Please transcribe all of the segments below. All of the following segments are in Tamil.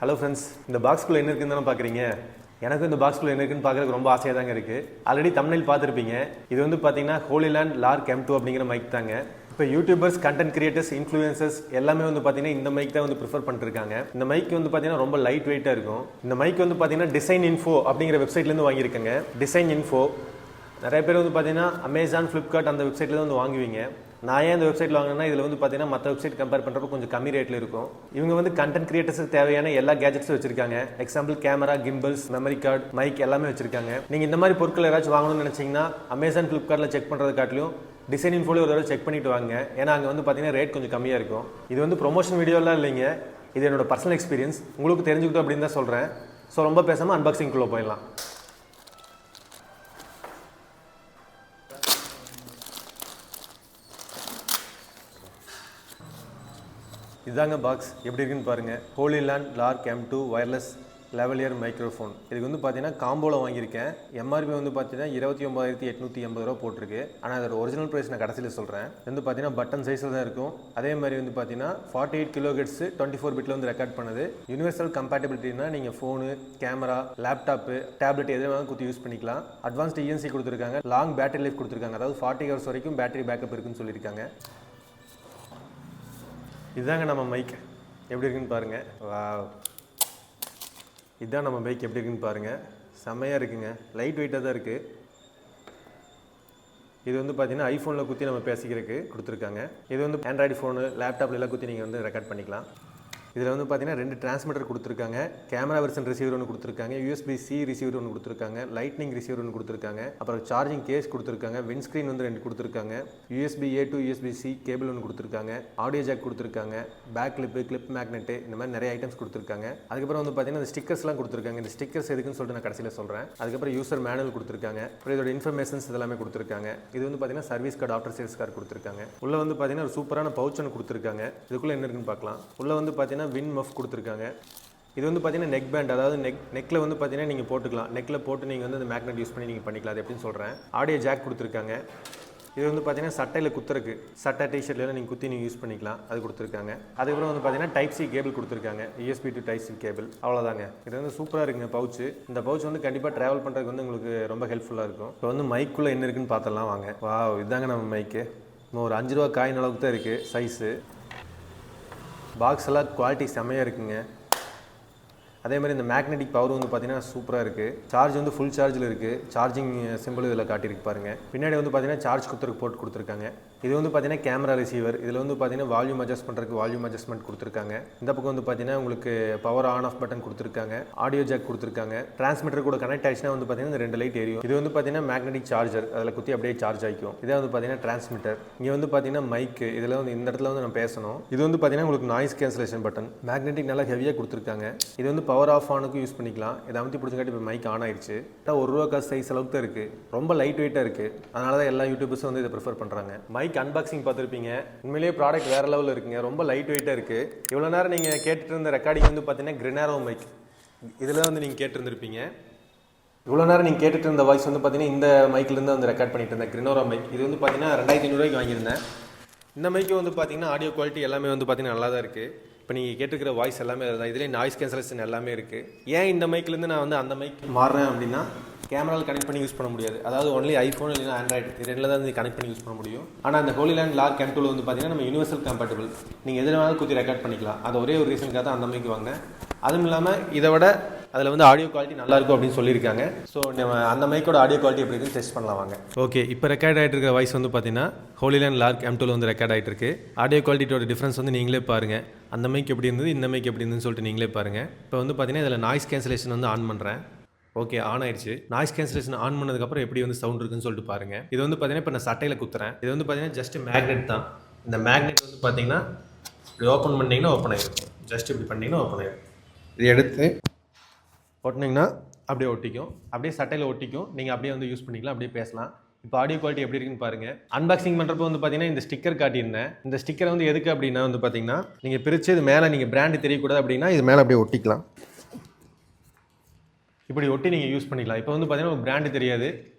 ஹலோ ஃப்ரெண்ட்ஸ், இந்த பாக்ஸ்குள்ளே என்ன இருக்குன்னு தானே பார்க்குறீங்க. எனக்கு இந்த பாக்ஸ்குள்ளே என்ன இருக்குன்னு பார்க்குறதுக்கு ரொம்ப ஆசையாக தாங்க இருக்குது. ஆல்ரெடி தம்ப்நெயில் பார்த்துருப்பீங்க. இது வந்து பார்த்தீங்கன்னா ஹோலிலேண்ட் லார்க் M2 அப்படிங்கிற மைக் தாங்க. இப்போ யூடியூபர்ஸ், கண்டென்ட் கிரியேட்டர்ஸ், இன்ஃப்ளூயன்சர்ஸ் எல்லாமே வந்து பார்த்தீங்கன்னா இந்த மைக் தான் வந்து ப்ரிஃபர் பண்ணிருக்காங்க. இந்த மைக் வந்து பார்த்தீங்கன்னா ரொம்ப லைட் வெயிட்டாக இருக்கும். இந்த மைக் வந்து பார்த்தீங்கன்னா டிசைன் இன்ஃபோ அப்படிங்கிற வெப்சைட்லேருந்து வாங்கியிருக்கேங்க. டிசைன் இன்ஃபோ நிறைய பேர் வந்து பார்த்தீங்கன்னா அமேசான், ஃப்ளிப்கார்ட் அந்த வெப்சைட்டில் தான் வந்து வாங்குவீங்க. நான் ஏன் இந்த வெப்சைட்டில் வாங்கினா இதில் வந்து பார்த்தீங்கன்னா மற்ற வெப்சைட் கம்பேர் பண்ணுறப்போ கொஞ்சம் கம்மி ரேட்டில் இருக்கும். இவங்க வந்து கண்டென்ட் கிரியேட்டர்ஸுக்கு தேவையான எல்லா கேஜெட்ஸும் வச்சிருக்காங்க. Example camera, gimbals, memory card, mic எல்லாமே வச்சிருக்காங்க. நீங்கள் இந்த மாதிரி பொருட்கள் ஏதாச்சும் வாங்கணும்னு நினச்சிங்கன்னா அமேசான், ஃப்ளிப்கார்ட்டில் செக் பண்ணுறது காட்டிலும் டிசைன் இன்ஃபோல ஒரு தடவை செக் பண்ணிட்டு வாங்க. ஏன்னா அங்கே வந்து பார்த்தீங்கன்னா ரேட் கொஞ்சம் கம்மியாக இருக்கும். இது வந்து ப்ரொமோஷன் வீடியோலாம் இல்லைங்க, இது என்னோட பர்சனல் எக்ஸ்பீரியன்ஸ். உங்களுக்கு தெரிஞ்சுக்கிட்டோம் அப்படின்னு தான் சொல்கிறேன். ஸோ ரொம்ப பேசாமல் அன்பாக்சிங்குள்ளே போயிடலாம். இதாங்க பாக்ஸ், எப்படி இருக்குன்னு பாருங்கள். Holy Land Lark M2 wireless லெவலியர் microphone. இதுக்கு வந்து பார்த்தீங்கன்னா காம்போவில் வாங்கியிருக்கேன். MRP வந்து பார்த்தீங்கன்னா 29,880 ரூபா போட்டிருக்கு. ஆனால் அதோட ஒரிஜினல் ப்ரைஸ் நான் கடைசியில் சொல்கிறேன். வந்து பார்த்தீங்கன்னா பட்டன் சைஸில் தான் இருக்கும். அதே மாதிரி வந்து பார்த்தீங்கன்னா 48 kHz 24 பிட்டில் வந்து ரெக்கார்ட் பண்ணுது. யூனிவர்சல் கம்பேட்டபிலிட்டினா நீங்கள் ஃபோனு, கேமரா, லேப்டாப்பு, டேப்லெட் எது வேணாலும் குத்தி யூஸ் பண்ணிக்கலாம். அட்வான்ஸ்டு ENC கொடுத்துருக்காங்க. லாங் பேட்டரி லைஃப் கொடுத்துருக்காங்க. அதாவது 40 ஹவர்ஸ் வரைக்கும் பேட்டரி பேக்கப் இருக்குன்னு சொல்லியிருக்காங்க. இதுதாங்க நம்ம மைக், எப்படி இருக்குன்னு பாருங்கள். வாவ், இதுதான் நம்ம மைக், எப்படி இருக்குன்னு பாருங்கள். செம்மையாக இருக்குங்க, லைட் வெயிட்டாக தான் இருக்குது. இது வந்து பார்த்தீங்கன்னா ஐஃபோனில் குத்தி நம்ம பேசிக்கிறதுக்கு கொடுத்துருக்காங்க. இது வந்து ஆண்ட்ராய்டு ஃபோனு, லேப்டாப்லாம் குத்தி நீங்கள் வந்து ரெக்கார்ட் பண்ணிக்கலாம். இதில் வந்து பார்த்தீங்கன்னா 2 டிரான்ஸ்மிட்டர் கொடுத்துருக்காங்க. கேமரா வெர்ஷன் ரிசீவர் ஒன்று கொடுத்துருக்காங்க. USB-C ரிசீவர் ஒன்று கொடுத்துருக்காங்க. லைட்னிங் ரிசீவர் ஒன்று கொடுத்துருக்காங்க. அப்புறம் சார்ஜிங் கேஸ் கொடுத்துருக்காங்க. விண்ட்ஸ்க்ரீன் வந்து 2 கொடுத்துருக்காங்க. USB-A to USB-C கேபிள் ஒன்று கொடுத்துருக்காங்க. ஆடியோ ஜாக் கொடுத்துருக்காங்க. பேக் கிளிப் மேக்னெட்டு, இந்த மாதிரி நிறைய ஐட்டம்ஸ் கொடுத்துருக்காங்க. அதுக்கப்புறம் வந்து பார்த்தீங்கன்னா இந்த ஸ்டிக்கர்ஸ்லாம் கொடுத்துருக்காங்க. இந்த ஸ்டிக்கர்ஸ் எதுக்குன்னு சொல்லிட்டு நான் கடைசியில் சொல்கிறேன். அதுக்கப்புறம் யூசர் மேனுவல் கொடுத்துருக்காங்க. அப்புறம் இதோட இன்ஃபர்மேஷன்ஸ் இதெல்லாமே கொடுத்துருக்காங்க. இது வந்து பார்த்தீங்கன்னா service card, after sales card கொடுத்துருக்காங்க. உள்ள வந்து பார்த்தீங்கன்னா ஒரு சூப்பரான பவுச் ஒன்று கொடுத்துருக்காங்க. இதுக்குள்ளே என்ன இருக்குன்னு பார்க்கலாம். உள்ள வந்து பார்த்தீங்கன்னா வின் மஃப் கொடுத்துருக்காங்க. இது வந்து பார்த்தீங்கன்னா நெக் பேண்ட், அதாவது நெக்கில் வந்து பார்த்தீங்கன்னா நீங்கள் போட்டுக்கலாம். நெக்கில் போட்டு நீங்கள் வந்து அந்த மேக்னெட் யூஸ் பண்ணி நீங்கள் பண்ணிக்கலாம். அது எப்படின்னு சொல்கிறேன். ஆடியோ ஜாக் கொடுத்துருக்காங்க. இது வந்து பார்த்தீங்கன்னா சட்டையில் குத்துறக்கு, சட்டை டிஷர்ட்லாம் நீங்கள் குத்தி நீங்கள் யூஸ் பண்ணிக்கலாம். அது கொடுத்துருக்காங்க. அதுக்கப்புறம் வந்து பார்த்தீங்கன்னா டைப் சி கேபிள் கொடுத்துருக்காங்க. USB to type C cable. அவ்வளோதாங்க. இது வந்து சூப்பராக இருக்குங்க பவுச்சு. இந்த பவுச் வந்து கண்டிப்பாக ட்ராவல் பண்ணுறதுக்கு வந்து உங்களுக்கு ரொம்ப ஹெல்ப்ஃபுல்லாக இருக்கும். இப்போ வந்து மைக்குள்ளே என்ன இருக்குன்னு பார்த்தலாம் வாங்க. வாவ், இதுதாங்க நம்ம மைக்கு. ஒரு 5 ரூபா காயின் அளவுக்கு தான் இருக்குது சைஸு. பாக்ஸ் எல்லாம் குவாலிட்டி செம்மையாக இருக்குங்க. அதே மாதிரி இந்த மேக்னெட்டிக் பவர் வந்து பார்த்தீங்கன்னா சூப்பராக இருக்குது. சார்ஜ் வந்து ஃபுல் சார்ஜில் இருக்குது. சார்ஜிங் சிம்பிள் இதில் காட்டியிருக்கு பாருங்கள். பின்னாடி வந்து பார்த்தீங்கன்னா சார்ஜ் குத்துறதுக்கு போட்டு கொடுத்துருக்காங்க. இது வந்து பார்த்தீங்கன்னா கேமரா ரிசீவர். இதில் வந்து பார்த்தீங்கன்னா வால்யூம் அட்ஜஸ்ட் பண்ணுறதுக்கு வால்யூம் அட்ஜஸ்ட்மெண்ட் கொடுத்துருக்காங்க. இந்த பக்கம் வந்து பார்த்தீங்கன்னா உங்களுக்கு பவர் ஆன் ஆஃப் பட்டன் கொடுத்துருக்காங்க. ஆடியோ ஜாக் கொடுத்துருக்காங்க. டிரான்ஸ்மிட்டர் கூட கனெக்ட் ஆயிடுச்சுன்னா வந்து பார்த்தீங்கன்னா இந்த 2 லைட் எரியும். இது வந்து பார்த்தீங்கன்னா மேக்னெட்டிக் சார்ஜர், அதில் குத்தி அப்படியே சார்ஜ் ஆகிக்கும். இதே வந்து பார்த்தீங்கன்னா டிரான்ஸ்மிட்டர். இங்கே வந்து பார்த்தீங்கன்னா மைக்கு, இதில் வந்து இந்த இடத்துல வந்து நம்ம பேசணும். இது வந்து பார்த்தீங்கன்னா உங்களுக்கு நாய்ஸ் கேன்சலேஷன் பட்டன். மேக்னெட்டிக் நல்லா ஹெவியாக கொடுத்துருக்காங்க. இது வந்து பவர் ஆஃப் ஆனுக்கு யூஸ் பண்ணிக்கலாம். இதை அமைத்து பிடிச்சங்காட்டி இப்போ மைக் ஆன் ஆயிடுச்சு. ₹1 காசு சைஸ் அளவுக்கு தான் இருக்குது. ரொம்ப லைட் வெயிட்டாக இருக்குது. அதனால தான் எல்லா யூடியூபர்ஸும் வந்து இதை ப்ரிஃபர் பண்ணுறாங்க. மைக் அன்பாக்சிங் பார்த்துருப்பீங்க. உண்மையிலேயே ப்ராடக்ட் வேறு லெவலில் இருக்குங்க. ரொம்ப லைட் வெயிட்டாக இருக்குது. இவ்வளோ நேரம் நீங்கள் கேட்டுட்டு இருந்த ரெக்கார்டிங் வந்து பார்த்தீங்கன்னா கிரெனாரோ மைக், இதில் வந்து நீங்கள் கேட்டுருந்துருப்பீங்க. இவ்வளோ நேரம் நீங்கள் கேட்டுட்டு இருந்த வாய்ஸ் வந்து பார்த்தீங்கன்னா இந்த மைக்கிலேருந்து வந்து ரெக்கார்ட் பண்ணிட்டு இருந்தேன். கிரெனாரோ மைக். இது வந்து பார்த்தீங்கன்னா 2500 ரூபாய்க்கு வாங்கியிருந்தேன். இந்த மைக்கு வந்து பார்த்தீங்கன்னா ஆடியோ குவாலிட்டி எல்லாமே வந்து பார்த்தீங்கன்னா நல்லா தான் இருக்குது. இப்போ நீங்கள் கேட்டுருக்கிற வாய்ஸ் எல்லாமே அதுதான். இதிலே நாய்ஸ் கேன்சலேஷன் எல்லாமே இருக்குது. ஏன் இந்த மைக்லேருந்து நான் வந்து அந்த மைக் மாறுறேன் அப்படின்னா, கேமராவில் கனெக்ட் பண்ணி யூஸ் பண்ண முடியாது. அதாவது ஒன்லி ஐஃபோன் இல்லைனா ஆண்ட்ராய்டு, இது 2ல் தான் வந்து கனெக்ட் பண்ணி யூஸ் பண்ண முடியும். ஆனால் அந்த ஹோலிலேண்ட் லார்க் M2 வந்து பார்த்தீங்கன்னா நம்ம யூனிவர்சல் கம்பேட்டபிள், நீங்கள் எதில் வேணாலும் குத்தி ரெக்கார்ட் பண்ணிக்கலாம். அது ஒரே ஒரு ரீசனுக்காக தான் அந்த மைக் வாங்கினேன். அதுவும் இல்லாமல் இதை விட அதில் வந்து ஆடியோ குவாலிட்டி நல்லாயிருக்கும் அப்படின்னு சொல்லியிருக்காங்க. ஸோ நம்ம அந்த மைக்கோட ஆடியோ குவாலிட்டி எப்படி இருக்குன்னு டெஸ்ட் பண்ணலாம் வாங்க. ஓகே, இப்போ ரெக்கார்ட் ஆகிட்டு இருக்க வாய்ஸ் வந்து பார்த்தீங்கன்னா ஹோலிலேண்ட் லார்க் M2 வந்து ரெக்கார்ட் ஆகிட்டு இருக்கு. ஆடியோ குவாலிட்டியோட டிஃப்ரென்ஸ் வந்து நீங்களே பாருங்கள். அந்த மைக் எப்படி இருந்தது, இந்த மைக் எப்படி இருந்ததுன்னு சொல்லிட்டு நீங்களே பாருங்கள். இப்போ வந்து பார்த்தீங்கன்னா இதில் நாய்ஸ் கேன்சலேஷன் வந்து ஆன் பண்ணுறேன். ஓகே, ஆன் ஆயிடுச்சு. நாய்ஸ் கேன்சலேஷன் ஆன் பண்ணதுக்கப்புறம் எப்படி வந்து சவுண்ட் இருக்குன்னு சொல்லிட்டு பாருங்கள். இது வந்து பார்த்தீங்கன்னா இப்போ நான் சட்டையில் குத்துறேன். இது வந்து பார்த்தீங்கன்னா ஜஸ்ட் மேக்னெட் தான். இந்த மேக்னெட் வந்து பார்த்தீங்கன்னா இப்படி ஓப்பன் பண்ணிங்கன்னா ஓப்பன் ஆகிடும். ஜஸ்ட் இப்படி பண்ணிங்கன்னா ஓப்பன் ஆகிடும். இது எடுத்து ஒட்டினீங்கன்னா அப்படியே ஒட்டிக்கும். அப்படியே சட்டையில் ஒட்டிக்கும். நீங்கள் அப்படியே வந்து யூஸ் பண்ணிக்கலாம், அப்படியே பேசலாம். இப்போ ஆடியோ குவாலிட்டி எப்படி இருக்குன்னு பாருங்கள். அன்பாக்சிங் பண்ணுறப்போ வந்து பார்த்தீங்கன்னா இந்த ஸ்டிக்கர் காட்டியிருந்தேன். இந்த ஸ்டிக்கரை வந்து எதுக்கு அப்படின்னா வந்து பார்த்தீங்கன்னா நீங்கள் பிரித்து இது மேலே நீங்கள் பிராண்டு தெரியக்கூடாது அப்படின்னா இது மேலே அப்படியே ஒட்டிக்கலாம். இப்படி ஒட்டி நீங்கள் யூஸ் பண்ணிக்கலாம். இப்போ வந்து பார்த்தீங்கன்னா ஒரு பிராண்டு தெரியாது.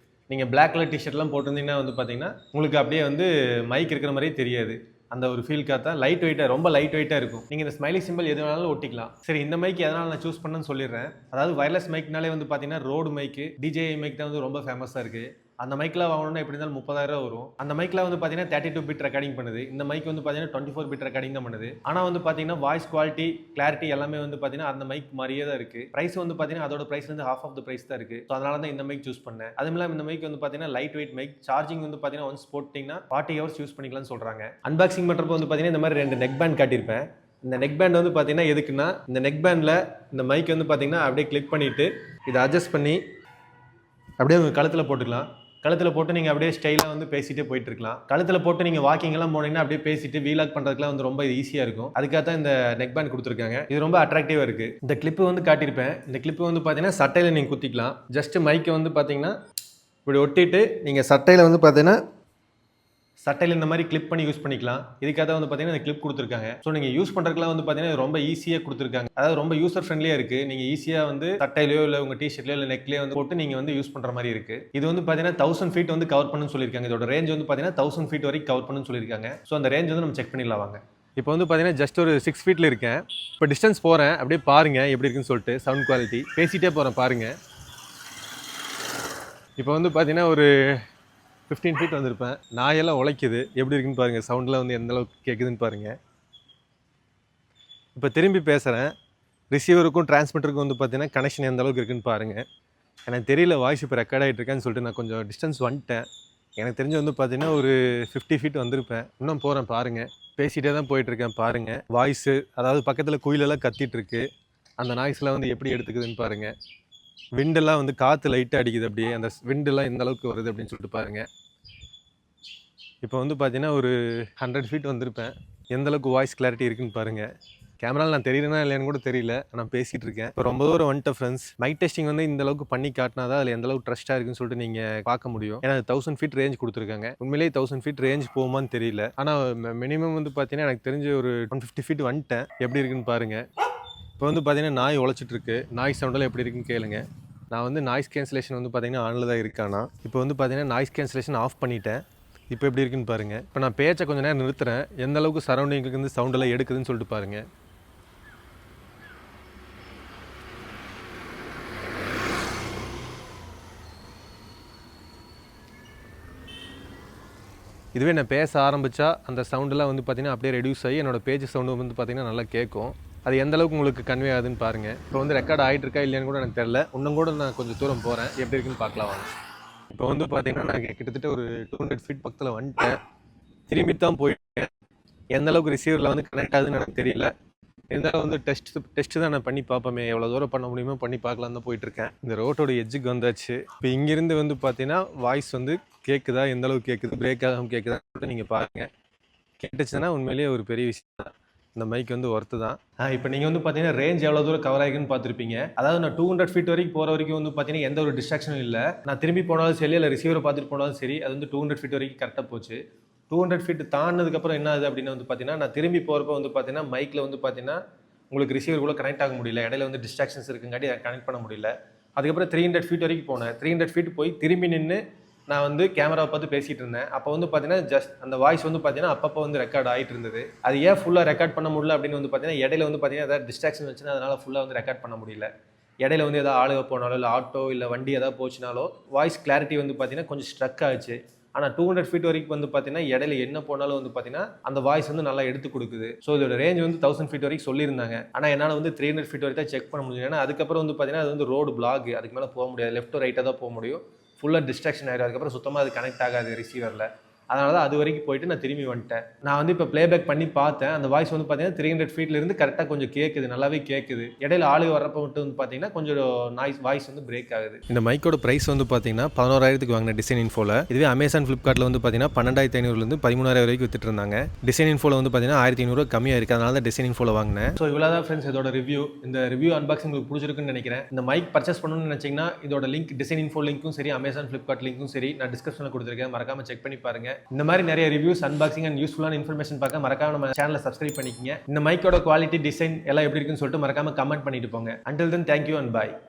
நீங்கள் பிளாக் கலர் டிஷர்ட்லாம் போட்டிருந்தீங்கன்னா வந்து பார்த்தீங்கன்னா உங்களுக்கு அப்படியே வந்து மைக் இருக்கிற மாதிரியே தெரியாது. அந்த ஒரு ஃபீல் காத்தா லைட் வெயிட்டாக ரொம்ப லைட் வெயிட்டாக இருக்கும். நீங்கள் இந்த ஸ்மைலி சிம்பிள் எது வேணாலும் ஒட்டிக்கலாம். சரி, இந்த மைக் எதனால் நான் சூஸ் பண்ணேன்னு சொல்லிடுறேன். அதாவது வயர்லெஸ் மைக்னாலே வந்து பார்த்தீங்கன்னா ரோடு மைக்கு, DJI மைக் தான் வந்து ரொம்ப ஃபேமஸாக இருக்குது. அந்த மைக்கில் வாங்கணும்னா எப்படி இருந்தாலும் 30,000 வரும். அந்த மைக்கில் வந்து பார்த்தீங்கன்னா 32 பிட் ரெக்கார்டிங் பண்ணுது. இந்த மைக் வந்து பார்த்தீங்கன்னா 24 பிட் ரெக்கார்டிங் தான் பண்ணுது. ஆனால் வந்து பார்த்தீங்கன்னா வாய்ஸ் குவாலிட்டி, கிளாரிட்டி எல்லாமே வந்து பார்த்தீங்கன்னா அந்த மைக் மாதிரியே தான் இருக்குது. ப்ரைஸ் வந்து பார்த்தீங்கன்னா அதோட ப்ரைஸ்லேருந்து half ஆஃப் த ப்ரைஸ் தான் இருக்குது. ஸோ அதனால தான் இந்த மைக் சூஸ் பண்ணேன். அதுவும் இல்லாமல் இந்த மைக் வந்து பார்த்தீங்கன்னா லைட் வெயிட் மைக். சார்ஜிங் வந்து பார்த்தீங்கன்னா ஒன்ஸ் போட்டிங்கன்னா 40 ஹவர்ஸ் யூஸ் பண்ணிக்கலாம்னு சொல்கிறாங்க. அன்பாக்சிங் பண்ணுறப்போ வந்து பார்த்தீங்கன்னா இந்த மாதிரி 2 நெக் பேண்ட் காட்டியிருப்பேன். இந்த நெக் பேண்ட் வந்து பார்த்தீங்கன்னா எதுக்குன்னா, இந்த நெக் பேண்டில் இந்த மைக் வந்து பார்த்தீங்கன்னா அப்படியே கிளிக் பண்ணிவிட்டு இதை அட்ஜஸ்ட் பண்ணி அப்படியே உங்கள் கழுத்தில் போட்டுக்கலாம். கழுத்தில் போட்டு நீங்கள் அப்படியே ஸ்டைலாக வந்து பேசிகிட்டே போயிட்டு இருக்கலாம். கழுத்தில் போட்டு நீங்கள் வாக்கிங்லாம் போனீங்கன்னா அப்படியே பேசிட்டு வீலாக் பண்ணுறதுக்குலாம் வந்து ரொம்ப ஈஸியாக இருக்கும். அதுக்காக தான் இந்த நெக் பேண்ட் கொடுத்துருக்காங்க. இது ரொம்ப அட்ராக்டிவாக இருக்குது. இந்த கிளிப்பு வந்து காட்டியிருப்பேன். இந்த கிளிப்பு வந்து பார்த்தீங்கன்னா சட்டையில் நீங்கள் குத்திக்கலாம். ஜஸ்ட் மைக்கை வந்து பார்த்தீங்கன்னா இப்படி ஒட்டிட்டு நீங்கள் சட்டையில் வந்து பார்த்தீங்கன்னா சட்டையில் இந்த மாதிரி கிளிப் பண்ணி யூஸ் பண்ணிக்கலாம். இதுக்காக வந்து பார்த்தீங்கன்னா இந்த கிளிப் கொடுத்துருக்காங்க. ஸோ நீங்கள் யூஸ் பண்ணுறதுக்குலாம் வந்து பார்த்தீங்கன்னா ரொம்ப ஈஸியாக கொடுத்துருக்காங்க. அதாவது ரொம்ப யூசர் ஃப்ரெண்ட்லியாக இருக்குது. நீங்கள் ஈஸியாக வந்து சட்டையிலையோ இல்லை உங்கள் டிஷர்ட்லையோ இல்லை நெக்லேயோ வந்து போட்டு நீங்கள் வந்து யூஸ் பண்ணுற மாதிரி இருக்குது. இது வந்து பார்த்தீங்கன்னா 1000 ஃபீட் வந்து கவர் பண்ணுன்னு சொல்லியிருக்காங்க. இதோட ரேஞ்ச் வந்து பார்த்தீங்கன்னா 1000 ஃபீட் வரைக்கும் கவர் பண்ணுன்னு சொல்லியிருக்காங்க. ஸோ அந்த ரேஞ்ச் வந்து நம்ம செக் பண்ணிடலாம் வாங்க. இப்போ வந்து பார்த்தீங்கன்னா ஜஸ்ட் ஒரு 6 ஃபீட்டில் இருக்கேன். இப்போ டிஸ்டன்ஸ் போகிறேன், அப்படியே பாருங்கள் எப்படி இருக்குன்னு சொல்லிட்டு. சவுண்ட் குவாலிட்டி பேசிகிட்டே போகிறேன் பாருங்கள். இப்போ வந்து பார்த்தீங்கன்னா ஒரு 15 ஃபீட் வந்திருப்பேன். நாயெல்லாம் உழைக்குது, எப்படி இருக்குன்னு பாருங்கள். சவுண்டெலாம் வந்து எந்த அளவுக்கு கேட்குதுன்னு பாருங்கள். இப்போ திரும்பி பேசுகிறேன். ரிசீவருக்கும் டிரான்ஸ்மிட்டருக்கும் வந்து பார்த்தீங்கன்னா கனெக்ஷன் எந்த அளவுக்கு இருக்குன்னு பாருங்கள். எனக்கு தெரியல வாய்ஸ் இப்போ ரெக்கார்ட் ஆகிட்டு இருக்கான்னு சொல்லிட்டு நான் கொஞ்சம் டிஸ்டன்ஸ் வந்துட்டேன். எனக்கு தெரிஞ்சு வந்து பார்த்தீங்கன்னா ஒரு 50 ஃபீட் வந்திருப்பேன். இன்னும் போகிறேன் பாருங்கள். பேசிகிட்டே தான் போயிட்டுருக்கேன் பாருங்கள். வாய்ஸு அதாவது பக்கத்தில் குயிலெல்லாம் கத்திட்டு இருக்கு. அந்த நாய்ஸ்லாம் வந்து எப்படி எடுத்துக்குதுன்னு பாருங்கள். விண்டெல்லாம் வந்து காற்று லைட்டாக அடிக்குது. அப்படியே அந்த விண்டெல்லாம் எந்த அளவுக்கு வருது அப்படின்னு சொல்லிட்டு பாருங்கள். இப்போ வந்து பார்த்தீங்கன்னா ஒரு 100 ஃபீட் வந்திருப்பேன். எந்த அளவுக்கு வாய்ஸ் கிளாரிட்டி இருக்குன்னு பாருங்கள். கேமராவில் நான் தெரியலனா இல்லைன்னு கூட தெரியல, நான் பேசிகிட்டு இருக்கேன். இப்போ ரொம்ப தூரம் வந்துட்டேன் ஃப்ரெண்ட்ஸ். மைக் டெஸ்டிங் வந்து இந்த அளவுக்கு பண்ணி காட்டினா தான் அதில் எந்த அளவுக்கு ட்ரஸ்ட்டாக இருக்குன்னு சொல்லிட்டு நீங்கள் பார்க்க முடியும். ஏன்னா 1000 ஃபீட் ரேஞ்ச் கொடுத்துருக்காங்க. உண்மையிலேயே 1000 ஃபீட் ரேஞ்ச் போகுமான்னு தெரியல. ஆனால் மினிமம் வந்து பார்த்தீங்கன்னா எனக்கு தெரிஞ்ச ஒரு 150 ஃபீட் வந்துட்டேன். எப்படி இருக்குன்னு பாருங்கள். இப்போ வந்து பார்த்தீங்கன்னா நாய் உழைச்சிட்ருக்கு. நாய் சவுண்டெல்லாம் எப்படி இருக்குன்னு கேளுங்க. நான் வந்து நாய்ஸ் கேன்சலேஷன் வந்து பார்த்தீங்கன்னா ஆனில் தான் இருக்கானா. இப்போ வந்து பார்த்தீங்கன்னா நாய்ஸ் கேன்சலேஷன் ஆஃப் பண்ணிட்டேன். இப்போ எப்படி இருக்குன்னு பாருங்கள். இப்போ நான் பேச்சை கொஞ்சம் நேரம் நிறுத்துறேன். எந்த அளவுக்கு சரௌண்டிங்களுக்கு வந்து சவுண்டெல்லாம் எடுக்குதுன்னு சொல்லிட்டு பாருங்கள். இதுவே நான் பேச ஆரம்பித்தா அந்த சவுண்டெல்லாம் வந்து பார்த்திங்கன்னா அப்படியே ரெடியூஸ் ஆகி என்னோடய பேஜ் சவுண்டு வந்து பார்த்திங்கன்னா நல்லா கேட்கும். அது எந்த அளவுக்கு உங்களுக்கு கன்வே ஆகுதுன்னு பாருங்கள். இப்போ வந்து ரெக்கார்ட் ஆகிட்டு இருக்கா இல்லையான்னு கூட எனக்கு தெரில. இன்னும் கூட நான் கொஞ்சம் தூரம் போகிறேன், எப்படி இருக்குன்னு பார்க்கலாம் வாங்க. இப்போ வந்து பார்த்திங்கன்னா நான் கிட்டத்தட்ட ஒரு 200 ஃபீட் பக்கத்தில் வந்துட்டேன். திரும்பி தான் போயிட்டேன். எந்த அளவுக்கு ரிசீவரில் வந்து கனெக்ட் ஆகுதுன்னு எனக்கு தெரியல. இருந்தாலும் வந்து டெஸ்ட்டு தான் நான் பண்ணி பார்ப்போமே, எவ்வளோ தூரம் பண்ண முடியுமோ பண்ணி பார்க்கலாம் தான் போயிட்டுருக்கேன். இந்த ரோட்டோட எட்ஜுக்கு வந்தாச்சு. இப்போ இங்கேருந்து வந்து பார்த்தீங்கன்னா வாய்ஸ் வந்து கேட்குதா, எந்த அளவுக்கு கேட்குது, பிரேக் ஆகாமல் கேட்குதான்னு நீங்கள் பாருங்கள். கேட்டுச்சுன்னா உண்மையிலேயே ஒரு பெரிய விஷயம் தான். இந்த மைக் வந்து ஒர்த்து தான். இப்போ நீங்கள் வந்து பார்த்தீங்கன்னா ரேஞ்ச் எவ்வளோ தூரம் கவர் ஆகிருக்குன்னு பார்த்துருப்பீங்க. அதாவது நான் 200 ஃபீட் வரைக்கும் போகிற வரைக்கும் வந்து பார்த்தீங்கன்னா எந்த ஒரு டிஸ்ட்ராக்ஷனும் இல்லை. நான் திரும்பி போனாலும் சரி, இல்லை ரிசீவரை பார்த்துட்டு போனாலும் சரி, அது வந்து 200 ஃபீட் வரைக்கும் கரெக்டாக போச்சு. 200 ஃபீட் தாண்டினதுக்கப்புறம் என்ன ஆகுது அப்படின்னு வந்து பார்த்தீங்கன்னா, நான் திரும்பி போகிறப்ப வந்து பார்த்தீங்கன்னா மைக்கில் வந்து பார்த்தீங்கன்னா உங்களுக்கு ரிசீவர் கூட கனெக்ட் ஆக முடியல. இடையில வந்து டிஸ்ட்ராக்ஷன்ஸ் இருக்குங்காட்டி கனெக்ட் பண்ண முடியல. அதுக்கப்புறம் 300 ஃபீட் வரைக்கும் போனேன். 300 ஃபீட் போய் திரும்பி நின்று நான் வந்து கேமராவை பார்த்து பேசிகிட்டு இருந்தேன். அப்போ வந்து பார்த்தீங்கன்னா ஜஸ்ட் அந்த வாய்ஸ் வந்து பார்த்தீங்கன்னா அப்பப்போ வந்து ரெக்கார்ட் ஆகிட்டு இருந்தது. அது ஏன் ஃபுல்லாக ரெக்கார்ட் பண்ண முடியல அப்படின்னு வந்து பார்த்தீங்கன்னா இடையில வந்து பார்த்தீங்கன்னா ஏதாவது டிஸ்ட்ராக்ஷன் வச்சுன்னா அதனால் ஃபுல்லாக வந்து ரெக்கார்ட் பண்ண முடியல. இடையில வந்து ஏதாவது ஆளுக போனாலோ இல்லை ஆட்டோ இல்லை வண்டி ஏதாவது போச்சுனாலோ வாய்ஸ் கிளாரிட்டி வந்து பார்த்தீங்கன்னா கொஞ்சம் ஸ்ட்ரக் ஆச்சு. ஆனால் 200 ஃபீட் வரைக்கும் வந்து பார்த்தீங்கன்னா இடையில என்ன போனாலும் வந்து பார்த்தீங்கன்னா அந்த வாய்ஸ் வந்து நல்லா எடுத்து கொடுக்குது. ஸோ இதோட ரேஞ்ச் வந்து 1000 ஃபீட் வரைக்கும் சொல்லியிருந்தாங்க. ஆனால் என்னால் வந்து 300 ஃபீட் வரைக்கும் தான் செக் பண்ண முடியும். ஏன்னா அதுக்கப்புறம் வந்து பார்த்தீங்கன்னா அது வந்து ரோடு பிளாக், அதுக்கு மேலே போக முடியாது. லெஃப்ட் ரைட்டாக தான் போக முடியும். ஃபுல்லாக டிஸ்ட்ராக்ஷன் ஆகிடும். அதுக்கப்புறம் சுத்தமாக அது கனெக்ட் ஆகாது ரிசீவரில். அதனால தான் அது வரைக்கும் போயிட்டு நான் திரும்பி வந்துட்டேன். நான் வந்து இப்போ ப்ளேபேக் பண்ணி பார்த்தேன். அந்த வாய்ஸ் வந்து பார்த்தீங்கன்னா 300 ஃபீட்லேருந்து கரெக்டாக கொஞ்சம் கேட்குது, நல்லாவே கேட்குது. இடையில ஆளுக வர்றப்போ மட்டும் வந்து பார்த்தீங்கன்னா கொஞ்சம் வாய்ஸ் வந்து பிரேக் ஆகுது. இந்த மைக்கோட ப்ரைஸ் வந்து பார்த்தீங்கன்னா 11,000க்கு வாங்கின டிசைன் இன்ஃபோவில். இதுவே அமேசான் ஃப்ளிப்கார்ட்டில் வந்து பார்த்தீங்கன்னா 12,500லேருந்து 13,000 வரைக்கும் வித்துட்டு இருந்தாங்க. டிசைன் இன்ஃபோவில் வந்து பார்த்தீங்கன்னா 1,500 கம்மியாக இருக்குது. அதனால தான் டிசைன் இன்ஃபோவில் வாங்கினேன். ஸோ இவ்வளோ தான் ஃப்ரெண்ட்ஸ் இதோட ரிவ்யூ. இந்த ரிவ்யூ அன்பாக்சிங் உங்களுக்கு பிடிச்சிருக்குன்னு நினைக்கிறேன். இந்த மைக் பர்ச்சேஸ் பண்ணணும்னு நினச்சிங்கன்னா இதோட லிங்க் டிசைன் இன்ஃபோ லிங்க்கும் சரி, அமேசான் ஃப்ளிப்கார்ட் லிங்க்கும் சரி நான் டிஸ்கிரிப்ஷனில் கொடுத்துருக்கேன். மறக்காமல் செக் பண்ணி பாருங்க. இந்த மாதிரி நிறைய ரிவ்யூஸ், அன்பாக்சிங் அண்ட் யூஸ்ஃபுல்லான இன்ஃபர்மேஷன் பார்க்க மறக்காம நம்ம சேனலை சப்ஸ்கிரைப் பண்ணிக்கங்க. இந்த மைக்கோட குவாலிட்டி, டிசைன் எல்லாம் எப்படி இருக்குன்னு சொல்லிட்டு மறக்காம கமெண்ட் பண்ணிட்டு போங்க. Until then, thank you and bye.